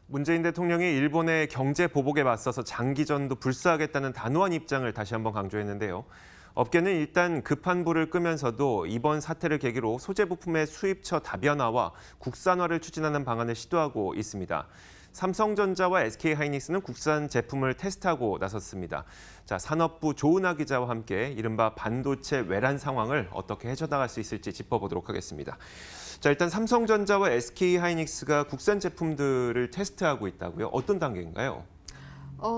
문재인 대통령이 일본의 경제 보복에 맞서서 장기전도 불사하겠다는 단호한 입장을 다시 한번 강조했는데요. 업계는 일단 급한 불을 끄면서도 이번 사태를 계기로 소재 부품의 수입처 다변화와 국산화를 추진하는 방안을 시도하고 있습니다. 삼성전자와 SK하이닉스는 국산 제품을 테스트하고 나섰습니다. 자, 산업부 조은하 기자와 함께 이른바 반도체 외란 상황을 어떻게 헤쳐나갈 수 있을지 짚어보도록 하겠습니다. 자, 일단 삼성전자와 SK하이닉스가 국산 제품들을 테스트하고 있다고요? 어떤 단계인가요?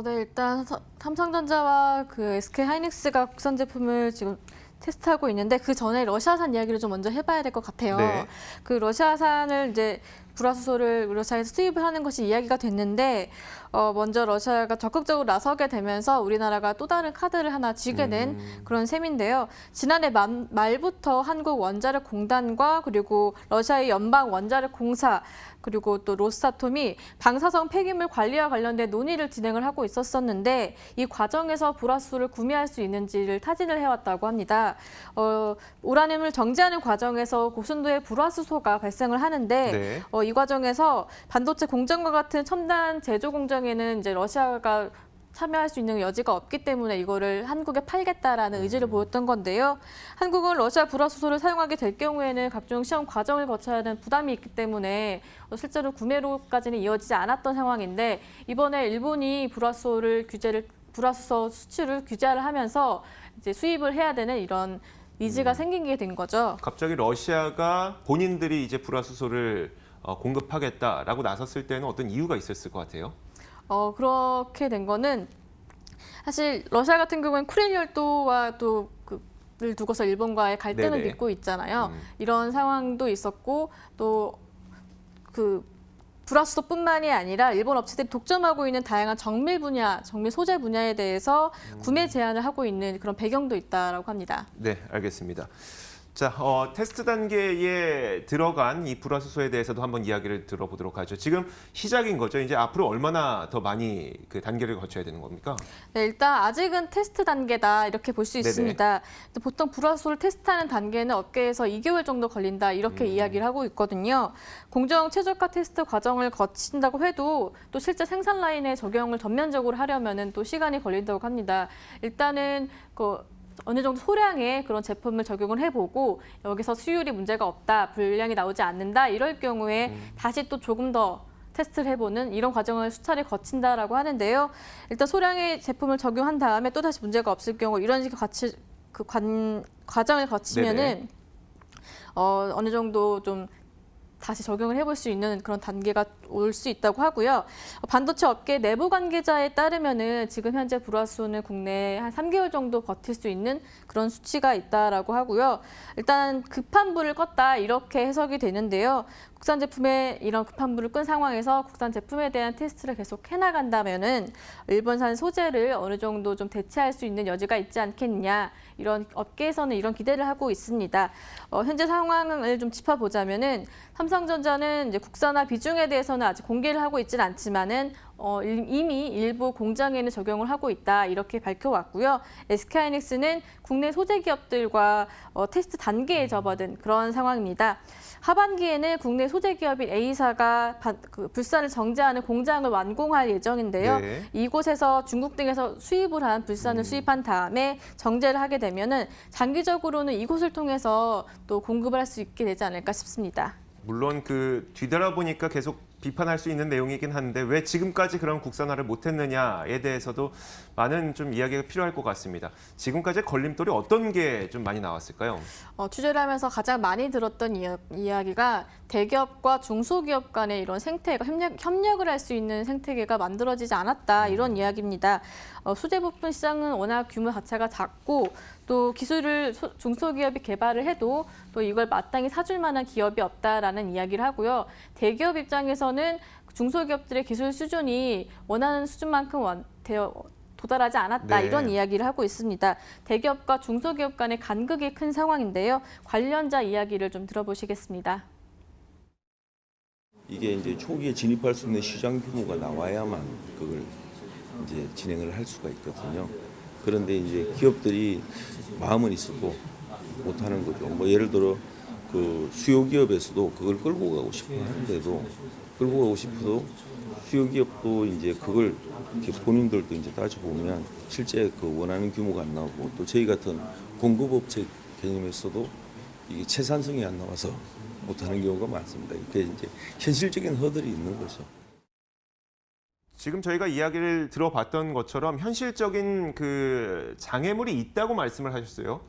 네, 일단 삼성전자와 SK하이닉스가 국산 제품을 지금 테스트하고 있는데 그 전에 러시아산 이야기를 좀 먼저 해봐야 될 것 같아요. 네. 그 러시아산을 이제 불화수소를 러시아에서 수입을 하는 것이 이야기가 됐는데 먼저 러시아가 적극적으로 나서게 되면서 우리나라가 또 다른 카드를 하나 쥐게 된 그런 셈인데요. 지난해 말부터 한국원자력공단과 그리고 러시아의 연방원자력공사 그리고 또 로스아톰이 방사성 폐기물 관리와 관련된 논의를 진행을 하고 있었었는데 이 과정에서 불화수소를 구매할 수 있는지를 타진을 해왔다고 합니다. 우라늄을 정제하는 과정에서 고순도의 불화수소가 발생을 하는데 네. 이 과정에서 반도체 공정과 같은 첨단 제조 공정에는 이제 러시아가 참여할 수 있는 여지가 없기 때문에 이거를 한국에 팔겠다라는 의지를 보였던 건데요. 한국은 러시아 불화수소를 사용하게 될 경우에는 각종 시험 과정을 거쳐야 하는 부담이 있기 때문에 실제로 구매로까지는 이어지지 않았던 상황인데 이번에 일본이 불화수소 수출을 규제를 하면서 이제 수입을 해야 되는 이런 니즈가 생기게 된 거죠. 갑자기 러시아가 본인들이 이제 불화수소를 공급하겠다라고 나섰을 때는 어떤 이유가 있었을 것 같아요? 그렇게 된 거는 사실 러시아 같은 경우는 쿠릴 열도와 또 를 두고서 일본과의 갈등을 네네. 빚고 있잖아요. 이런 상황도 있었고 또 불화수소뿐만이 아니라 일본 업체들이 독점하고 있는 다양한 정밀 소재 분야에 대해서 구매 제한을 하고 있는 그런 배경도 있다라고 합니다. 네, 알겠습니다. 자, 테스트 단계에 들어간 이 불화수소에 대해서도 한번 이야기를 들어보도록 하죠. 지금 시작인 거죠. 이제 앞으로 얼마나 더 많이 그 단계를 거쳐야 되는 겁니까? 네, 일단 아직은 테스트 단계다 이렇게 볼 수 있습니다. 보통 불화수소를 테스트하는 단계는 업계에서 2개월 정도 걸린다 이렇게 이야기를 하고 있거든요. 공정 최적화 테스트 과정을 거친다고 해도 또 실제 생산 라인에 적용을 전면적으로 하려면은 또 시간이 걸린다고 합니다. 일단은 어느 정도 소량의 그런 제품을 적용을 해보고 여기서 수율이 문제가 없다, 불량이 나오지 않는다 이럴 경우에 다시 또 조금 더 테스트를 해보는 이런 과정을 수차례 거친다라고 하는데요. 일단 소량의 제품을 적용한 다음에 또 다시 문제가 없을 경우 이런 식의 과정을 거치면은 어느 정도 좀 다시 적용을 해볼 수 있는 그런 단계가 올 수 있다고 하고요. 반도체 업계 내부 관계자에 따르면은 지금 현재 불화수소는 국내에 한 3개월 정도 버틸 수 있는 그런 수치가 있다라고 하고요. 일단 급한 불을 껐다 이렇게 해석이 되는데요. 국산 제품에 이런 급한 불을 끈 상황에서 국산 제품에 대한 테스트를 계속 해나간다면은 일본산 소재를 어느 정도 좀 대체할 수 있는 여지가 있지 않겠냐. 이런 업계에서는 이런 기대를 하고 있습니다. 현재 상황을 좀 짚어보자면은 삼성전자는 이제 국산화 비중에 대해서는 아직 공개를 하고 있지는 않지만은 이미 일부 공장에는 적용을 하고 있다 이렇게 밝혀왔고요. SK하이닉스는 국내 소재 기업들과 테스트 단계에 접어든 그런 상황입니다. 하반기에는 국내 소재 기업인 A사가 불산을 정제하는 공장을 완공할 예정인데요. 네. 이곳에서 중국 등에서 수입을 한 불산을 수입한 다음에 정제를 하게 되면은 장기적으로는 이곳을 통해서 또 공급을 할 수 있게 되지 않을까 싶습니다. 물론 뒤돌아보니까 계속 비판할 수 있는 내용이긴 한데 왜 지금까지 그런 국산화를 못했느냐에 대해서도 많은 좀 이야기가 필요할 것 같습니다. 지금까지 걸림돌이 어떤 게 좀 많이 나왔을까요? 취재를 하면서 가장 많이 들었던 이야기가 대기업과 중소기업 간의 이런 생태가 협력을 할 수 있는 생태계가 만들어지지 않았다 이런 이야기입니다. 소재 부품 시장은 워낙 규모 자체가 작고 또 기술을 중소기업이 개발을 해도 또 이걸 마땅히 사줄 만한 기업이 없다라는 이야기를 하고요. 대기업 입장에서는 중소기업들의 기술 수준이 원하는 수준만큼 도달하지 않았다 네. 이런 이야기를 하고 있습니다. 대기업과 중소기업 간의 간극이 큰 상황인데요. 관련자 이야기를 좀 들어보시겠습니다. 이게 이제 초기에 진입할 수 있는 시장 규모가 나와야만 그걸 이제 진행을 할 수가 있거든요. 그런데 이제 기업들이 마음은 있었고 못하는 거죠. 뭐 예를 들어 수요 기업에서도 그걸 끌고 가고 싶어 하는데도 끌고 가고 싶어도 수요 기업도 이제 그걸 이렇게 본인들도 이제 따져보면 실제 그 원하는 규모가 안 나오고 또 저희 같은 공급업체 개념에서도 이게 채산성이 안 나와서 못하는 경우가 많습니다. 이게 이제 현실적인 허들이 있는 거죠. 지금 저희가 이야기를 들어봤던 것처럼 현실적인 그 장애물이 있다고 말씀을 하셨어요.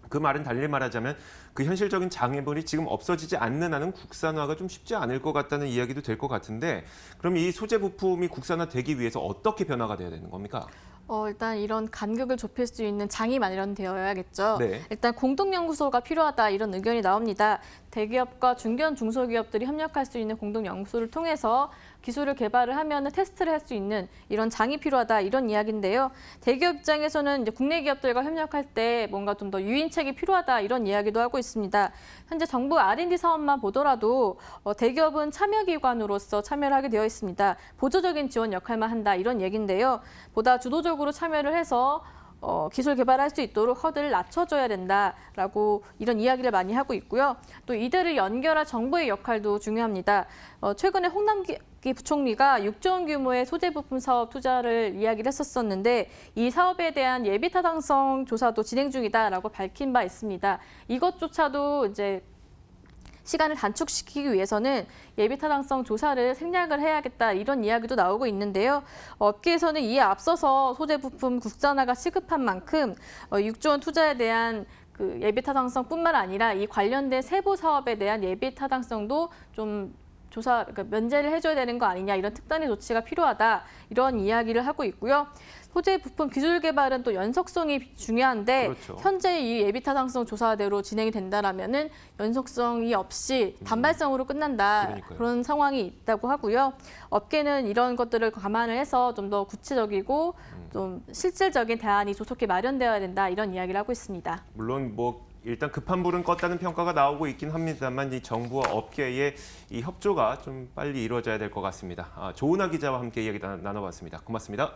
그 말은 달리 말하자면 그 현실적인 장애물이 지금 없어지지 않는 한은 국산화가 좀 쉽지 않을 것 같다는 이야기도 될 것 같은데, 그럼 이 소재 부품이 국산화되기 위해서 어떻게 변화가 돼야 되는 겁니까? 일단 이런 간격을 좁힐 수 있는 장이 마련되어야겠죠. 네. 일단 공동연구소가 필요하다 이런 의견이 나옵니다. 대기업과 중견 중소기업들이 협력할 수 있는 공동연구소를 통해서 기술을 개발을 하면 테스트를 할 수 있는 이런 장이 필요하다 이런 이야기인데요. 대기업 입장에서는 이제 국내 기업들과 협력할 때 뭔가 좀 더 유인책이 필요하다 이런 이야기도 하고 있습니다. 현재 정부 R&D 사업만 보더라도 대기업은 참여기관으로서 참여를 하게 되어 있습니다. 보조적인 지원 역할만 한다 이런 얘기인데요. 보다 주도적으로 참여를 해서 기술 개발할 수 있도록 허들을 낮춰줘야 된다라고 이런 이야기를 많이 하고 있고요. 또 이들을 연결할 정부의 역할도 중요합니다. 최근에 홍남기 부총리가 6조 원 규모의 소재 부품 사업 투자를 이야기를 했었는데 이 사업에 대한 예비 타당성 조사도 진행 중이다라고 밝힌 바 있습니다. 이것조차도 이제 시간을 단축시키기 위해서는 예비 타당성 조사를 생략을 해야겠다 이런 이야기도 나오고 있는데요. 업계에서는 이에 앞서서 소재 부품 국산화가 시급한 만큼 6조 원 투자에 대한 그 예비 타당성뿐만 아니라 이 관련된 세부 사업에 대한 예비 타당성도 좀 그러니까 면제를 해줘야 되는 거 아니냐 이런 특단의 조치가 필요하다 이런 이야기를 하고 있고요. 소재 부품 기술 개발은 또 연속성이 중요한데 그렇죠. 현재 이 예비 타당성 조사대로 진행이 된다라면은 연속성이 없이 단발성으로 끝난다 그러니까요. 그런 상황이 있다고 하고요. 업계는 이런 것들을 감안을 해서 좀 더 구체적이고 좀 실질적인 대안이 조속히 마련되어야 된다 이런 이야기를 하고 있습니다. 물론 일단 급한 불은 껐다는 평가가 나오고 있긴 합니다만 이 정부와 업계의 이 협조가 좀 빨리 이루어져야 될 것 같습니다. 조은하 기자와 함께 이야기 나눠봤습니다. 고맙습니다.